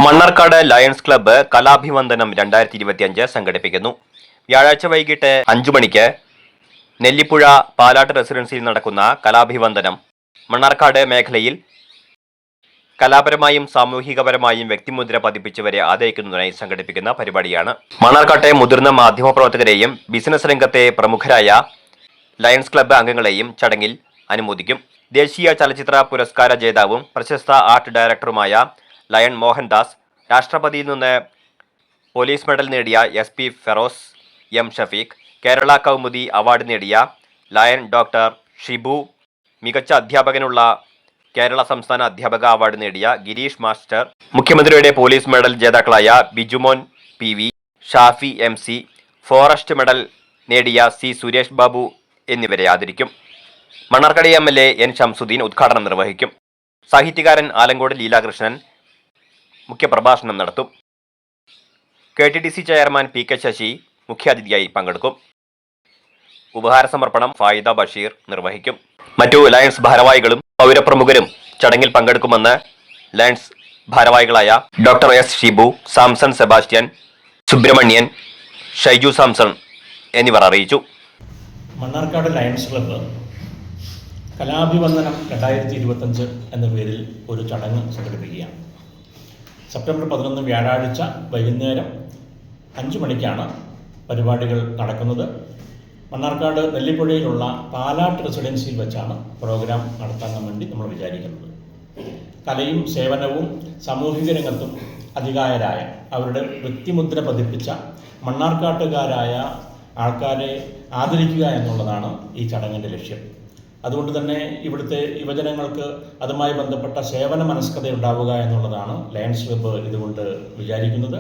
Mannarkkad lions club കലാഭിവന്ദനം 2025 സംഘടിപ്പിക്കുന്നു. വ്യാഴാഴ്ച വൈകിട്ട് 5 മണിക്ക് നെല്ലിപ്പുഴ പാലാട്ട് റെസിഡൻസിയിൽ നടക്കുന്ന കലാഭിവന്ദനം മണ്ണാർക്കാട് മേഖലയിൽ കലാപരമായും സാമൂഹികപരമായും വ്യക്തിമുദ്ര പതിപ്പിച്ചവരെ ആദരിക്കുന്നതിനായി സംഘടിപ്പിക്കുന്ന പരിപാടിയാണ്. മണ്ണാർക്കാട്ടെ മുതിർന്ന മാധ്യമപ്രവർത്തകരെയും ബിസിനസ് രംഗത്തെ പ്രമുഖരായ ലയൺസ് ക്ലബ്ബ് അംഗങ്ങളെയും ചടങ്ങിൽ അനുമോദിക്കും. ദേശീയ ചലച്ചിത്ര പുരസ്കാര ജേതാവും പ്രശസ്ത ആർട്ട് ഡയറക്ടറുമായ ലയൺ മോഹൻദാസ്, രാഷ്ട്രപതിയിൽ നിന്ന് പോലീസ് മെഡൽ നേടിയ SP ഫെറോസ് M Shafeeq, Kerala Kaumudi award നേടിയ ലയൺ ഡോക്ടർ ഷിബു, മികച്ച അധ്യാപകനുള്ള കേരള സംസ്ഥാന അധ്യാപക അവാർഡ് നേടിയ ഗിരീഷ് മാസ്റ്റർ, മുഖ്യമന്ത്രിയുടെ പോലീസ് മെഡൽ ജേതാക്കളായ Bijumon PV, Shafi MC, forest medal നേടിയ C സുരേഷ് ബാബു എന്നിവരെ ആദരിക്കും. മണ്ണാർക്കാട് MLA N ഷംസുദ്ദീൻ ഉദ്ഘാടനം നിർവഹിക്കും. സാഹിത്യകാരൻ ആലങ്കോട് ലീലാകൃഷ്ണൻ മുഖ്യപ്രഭാഷണം നടത്തും. KTDC ചെയർമാൻ PK ശശി മുഖ്യാതിഥിയായി പങ്കെടുക്കും. ഉപഹാര സമർപ്പണം ഫായിദ ബഷീർ നിർവഹിക്കും. മറ്റു ലയൺസ് ഭാരവാഹികളും പൗരപ്രമുഖരും ചടങ്ങിൽ പങ്കെടുക്കുമെന്ന് ലയൺസ് ഭാരവാഹികളായ ഡോക്ടർ S ഷിബു, സാംസൺ സെബാസ്റ്റ്യൻ, സുബ്രഹ്മണ്യൻ, ഷൈജു സാംസൺ എന്നിവർ അറിയിച്ചു. മണ്ണാർക്കാട് ലയൺസ് ക്ലബ്ബ് കലാഭിവന്ദനം 2025 എന്ന പേരിൽ ഒരു ചടങ്ങ് സംഘടിപ്പിക്കുകയാണ്. സെപ്റ്റംബർ 11 വ്യാഴാഴ്ച വൈകുന്നേരം 5 മണിക്കാണ് പരിപാടികൾ നടക്കുന്നത്. മണ്ണാർക്കാട് നെല്ലിപ്പുഴയിലുള്ള പാലാട്ട് റെസിഡൻസിയിൽ വെച്ചാണ് പ്രോഗ്രാം നടത്താൻ വേണ്ടി നമ്മൾ വിചാരിക്കുന്നത്. കലയും സേവനവും സാമൂഹിക രംഗത്തും അധികായരായ അവരുടെ വ്യക്തിമുദ്ര പതിപ്പിച്ച മണ്ണാർക്കാട്ടുകാരായ ആൾക്കാരെ ആദരിക്കുക എന്നുള്ളതാണ് ഈ ചടങ്ങിൻ്റെ ലക്ഷ്യം. അതുകൊണ്ട് തന്നെ ഇവിടുത്തെ യുവജനങ്ങൾക്ക് അതുമായി ബന്ധപ്പെട്ട സേവന മനസ്കത ഉണ്ടാവുക എന്നുള്ളതാണ് ലയൺസ് ക്ലബ്ബ് ഇതുകൊണ്ട് വിചാരിക്കുന്നത്.